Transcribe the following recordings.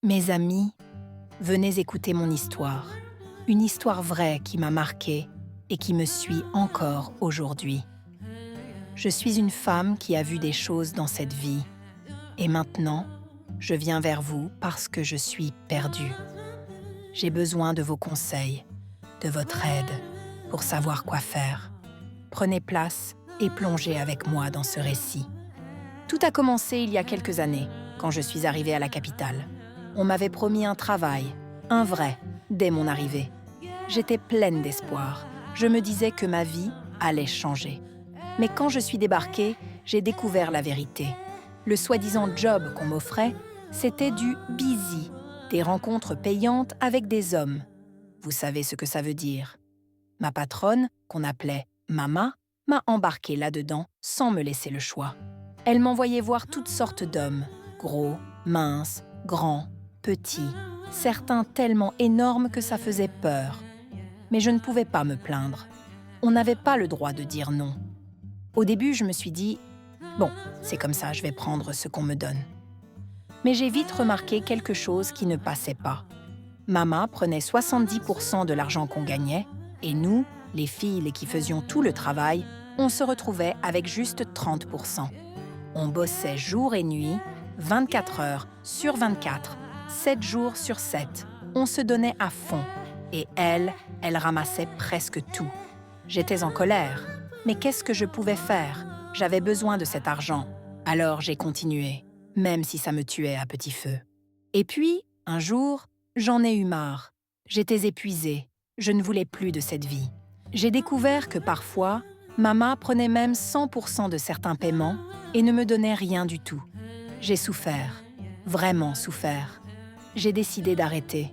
Mes amis, venez écouter mon histoire. Une histoire vraie qui m'a marquée et qui me suit encore aujourd'hui. Je suis une femme qui a vu des choses dans cette vie. Et maintenant, je viens vers vous parce que je suis perdue. J'ai besoin de vos conseils, de votre aide, pour savoir quoi faire. Prenez place et plongez avec moi dans ce récit. Tout a commencé il y a quelques années, quand je suis arrivée à la capitale. On m'avait promis un travail, un vrai, dès mon arrivée. J'étais pleine d'espoir. Je me disais que ma vie allait changer. Mais quand je suis débarquée, j'ai découvert la vérité. Le soi-disant job qu'on m'offrait, c'était du busy, des rencontres payantes avec des hommes. Vous savez ce que ça veut dire. Ma patronne, qu'on appelait Mama, m'a embarquée là-dedans sans me laisser le choix. Elle m'envoyait voir toutes sortes d'hommes, gros, minces, grands, petits, certains tellement énormes que ça faisait peur. Mais je ne pouvais pas me plaindre. On n'avait pas le droit de dire non. Au début, je me suis dit « Bon, c'est comme ça, je vais prendre ce qu'on me donne. » Mais j'ai vite remarqué quelque chose qui ne passait pas. Mama prenait 70% de l'argent qu'on gagnait et nous, les filles qui faisions tout le travail, on se retrouvait avec juste 30%. On bossait jour et nuit, 24 heures sur 24, 7 jours sur 7. On se donnait à fond. Et elle ramassait presque tout. J'étais en colère. Mais qu'est-ce que je pouvais faire? J'avais besoin de cet argent. Alors j'ai continué, même si ça me tuait à petit feu. Et puis, un jour, j'en ai eu marre. J'étais épuisée. Je ne voulais plus de cette vie. J'ai découvert que parfois, Mama prenait même 100% de certains paiements et ne me donnait rien du tout. J'ai souffert, vraiment souffert. J'ai décidé d'arrêter.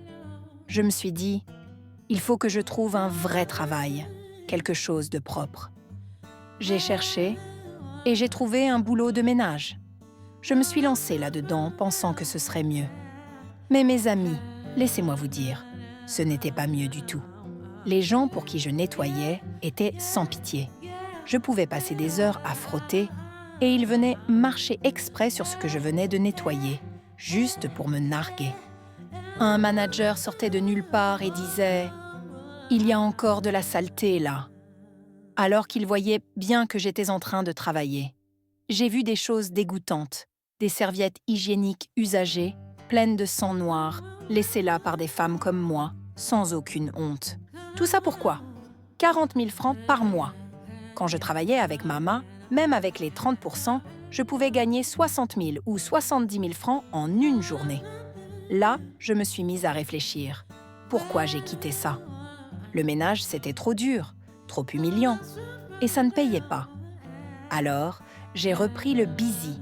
Je me suis dit, il faut que je trouve un vrai travail, quelque chose de propre. J'ai cherché et j'ai trouvé un boulot de ménage. Je me suis lancée là-dedans pensant que ce serait mieux. Mais mes amis, laissez-moi vous dire, ce n'était pas mieux du tout. Les gens pour qui je nettoyais étaient sans pitié. Je pouvais passer des heures à frotter et ils venaient marcher exprès sur ce que je venais de nettoyer, juste pour me narguer. Un manager sortait de nulle part et disait « Il y a encore de la saleté là », alors qu'il voyait bien que j'étais en train de travailler. J'ai vu des choses dégoûtantes, des serviettes hygiéniques usagées, pleines de sang noir, laissées là par des femmes comme moi, sans aucune honte. Tout ça pourquoi? 40 000 francs par mois. Quand je travaillais avec Mama, même avec les 30%, je pouvais gagner 60 000 ou 70 000 francs en une journée. Là, je me suis mise à réfléchir. Pourquoi j'ai quitté ça? Le ménage, c'était trop dur, trop humiliant, et ça ne payait pas. Alors, j'ai repris le busy.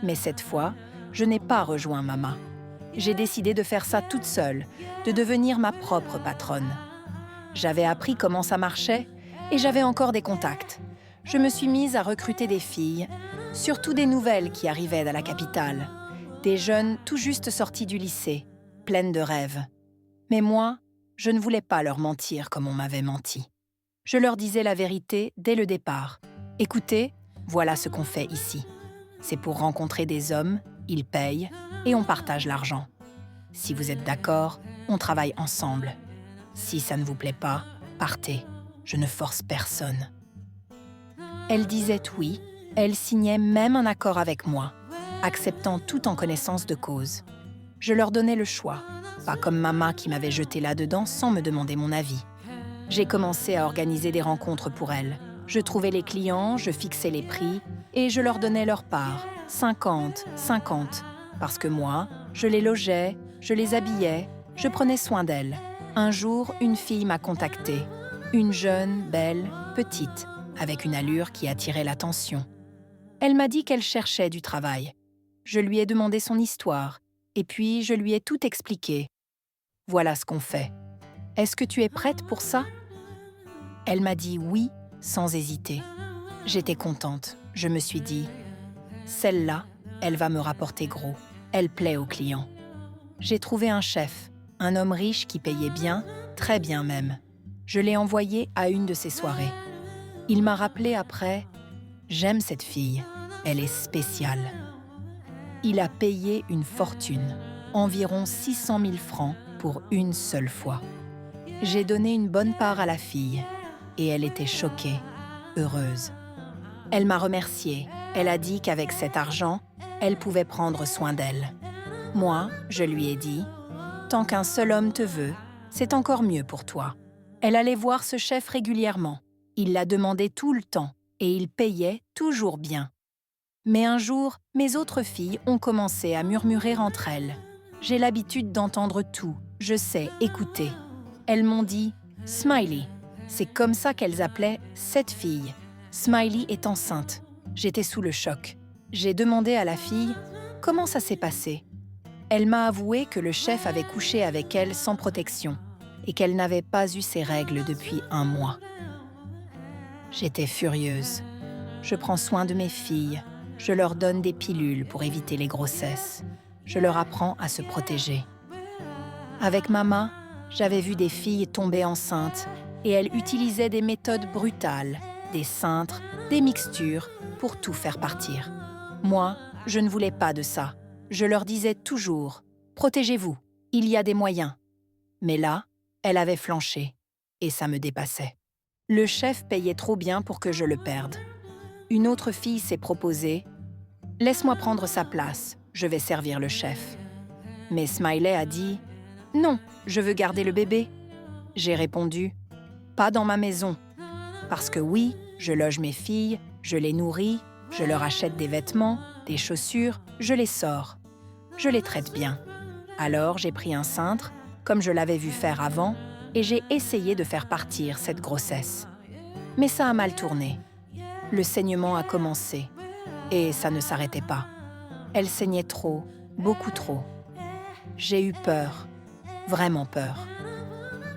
Mais cette fois, je n'ai pas rejoint Mama. J'ai décidé de faire ça toute seule, de devenir ma propre patronne. J'avais appris comment ça marchait et j'avais encore des contacts. Je me suis mise à recruter des filles, surtout des nouvelles qui arrivaient à la capitale. Des jeunes tout juste sortis du lycée, pleines de rêves. Mais moi, je ne voulais pas leur mentir comme on m'avait menti. Je leur disais la vérité dès le départ. Écoutez, voilà ce qu'on fait ici. C'est pour rencontrer des hommes, ils payent et on partage l'argent. Si vous êtes d'accord, on travaille ensemble. Si ça ne vous plaît pas, partez. Je ne force personne. Elle disait oui, elle signait même un accord avec moi, acceptant tout en connaissance de cause. Je leur donnais le choix, pas comme Mama qui m'avait jetée là-dedans sans me demander mon avis. J'ai commencé à organiser des rencontres pour elles. Je trouvais les clients, je fixais les prix et je leur donnais leur part, 50, 50. Parce que moi, je les logeais, je les habillais, je prenais soin d'elles. Un jour, une fille m'a contactée. Une jeune, belle, petite, avec une allure qui attirait l'attention. Elle m'a dit qu'elle cherchait du travail. Je lui ai demandé son histoire, et puis je lui ai tout expliqué. Voilà ce qu'on fait. Est-ce que tu es prête pour ça? Elle m'a dit oui, sans hésiter. J'étais contente. Je me suis dit, celle-là, elle va me rapporter gros. Elle plaît aux clients. J'ai trouvé un chef, un homme riche qui payait bien, très bien même. Je l'ai envoyé à une de ses soirées. Il m'a rappelé après, j'aime cette fille, elle est spéciale. Il a payé une fortune. environ 600 000 francs pour une seule fois. J'ai donné une bonne part à la fille et elle était choquée, heureuse. Elle m'a remerciée. Elle a dit qu'avec cet argent, elle pouvait prendre soin d'elle. Moi, je lui ai dit, « Tant qu'un seul homme te veut, c'est encore mieux pour toi. » Elle allait voir ce chef régulièrement. Il la demandait tout le temps et il payait toujours bien. Mais un jour, mes autres filles ont commencé à murmurer entre elles. J'ai l'habitude d'entendre tout, je sais écouter. Elles m'ont dit « Smiley ». C'est comme ça qu'elles appelaient cette fille. Smiley est enceinte. J'étais sous le choc. J'ai demandé à la fille « Comment ça s'est passé ?» Elle m'a avoué que le chef avait couché avec elle sans protection et qu'elle n'avait pas eu ses règles depuis 1 mois. J'étais furieuse. Je prends soin de mes filles. Je leur donne des pilules pour éviter les grossesses. Je leur apprends à se protéger. Avec Mama, j'avais vu des filles tomber enceintes et elles utilisaient des méthodes brutales, des cintres, des mixtures pour tout faire partir. Moi, je ne voulais pas de ça. Je leur disais toujours « Protégez-vous, il y a des moyens ». Mais là, elle avait flanché et ça me dépassait. Le chef payait trop bien pour que je le perde. Une autre fille s'est proposée « Laisse-moi prendre sa place, je vais servir le chef ». Mais Smiley a dit « Non, je veux garder le bébé ». J'ai répondu « Pas dans ma maison ». Parce que oui, je loge mes filles, je les nourris, je leur achète des vêtements, des chaussures, je les sors. Je les traite bien. Alors j'ai pris un cintre, comme je l'avais vu faire avant, et j'ai essayé de faire partir cette grossesse. Mais ça a mal tourné. Le saignement a commencé, et ça ne s'arrêtait pas. Elle saignait trop, beaucoup trop. J'ai eu peur, vraiment peur.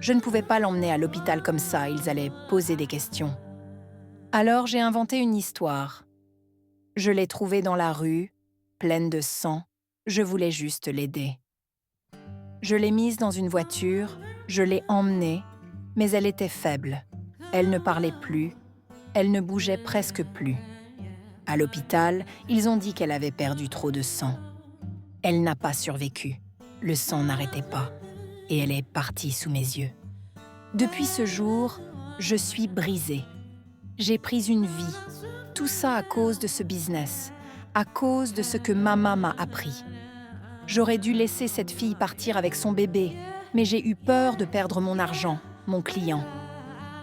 Je ne pouvais pas l'emmener à l'hôpital comme ça, ils allaient poser des questions. Alors j'ai inventé une histoire. Je l'ai trouvée dans la rue, pleine de sang. Je voulais juste l'aider. Je l'ai mise dans une voiture, je l'ai emmenée, mais elle était faible. Elle ne parlait plus, elle ne bougeait presque plus. À l'hôpital, ils ont dit qu'elle avait perdu trop de sang. Elle n'a pas survécu. Le sang n'arrêtait pas. Et elle est partie sous mes yeux. Depuis ce jour, je suis brisée. J'ai pris une vie. Tout ça à cause de ce business, à cause de ce que Mama m'a appris. J'aurais dû laisser cette fille partir avec son bébé, mais j'ai eu peur de perdre mon argent, mon client.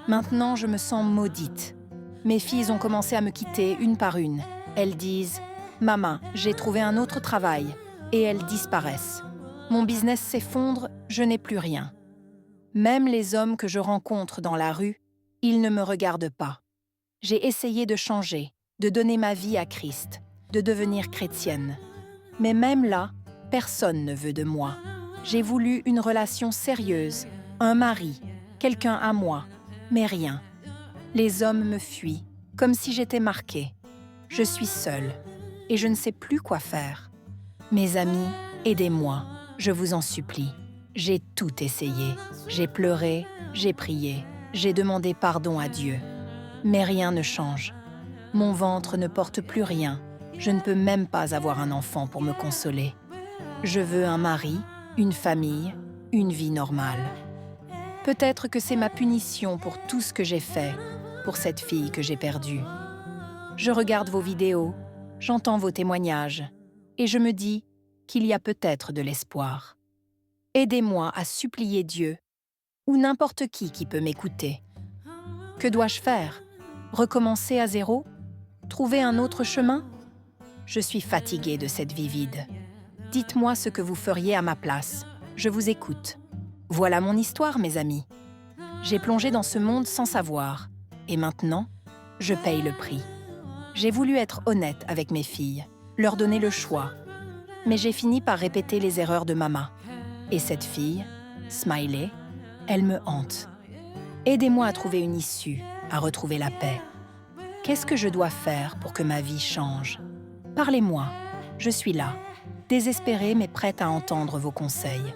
Maintenant, je me sens maudite. Mes filles ont commencé à me quitter une par une. Elles disent « Maman, j'ai trouvé un autre travail » et elles disparaissent. Mon business s'effondre, je n'ai plus rien. Même les hommes que je rencontre dans la rue, ils ne me regardent pas. J'ai essayé de changer, de donner ma vie à Christ, de devenir chrétienne. Mais même là, personne ne veut de moi. J'ai voulu une relation sérieuse, un mari, quelqu'un à moi, mais rien. Les hommes me fuient, comme si j'étais marquée. Je suis seule et je ne sais plus quoi faire. Mes amis, aidez-moi, je vous en supplie. J'ai tout essayé. J'ai pleuré, j'ai prié, j'ai demandé pardon à Dieu. Mais rien ne change. Mon ventre ne porte plus rien. Je ne peux même pas avoir un enfant pour me consoler. Je veux un mari, une famille, une vie normale. Peut-être que c'est ma punition pour tout ce que j'ai fait, pour cette fille que j'ai perdue. Je regarde vos vidéos, j'entends vos témoignages, et je me dis qu'il y a peut-être de l'espoir. Aidez-moi à supplier Dieu, ou n'importe qui peut m'écouter. Que dois-je faire? Recommencer à zéro? Trouver un autre chemin? Je suis fatiguée de cette vie vide. Dites-moi ce que vous feriez à ma place. Je vous écoute. Voilà mon histoire, mes amis. J'ai plongé dans ce monde sans savoir. Et maintenant, je paye le prix. J'ai voulu être honnête avec mes filles, leur donner le choix. Mais j'ai fini par répéter les erreurs de Mama. Et cette fille, Smiley, elle me hante. Aidez-moi à trouver une issue, à retrouver la paix. Qu'est-ce que je dois faire pour que ma vie change? Parlez-moi, je suis là, désespérée mais prête à entendre vos conseils.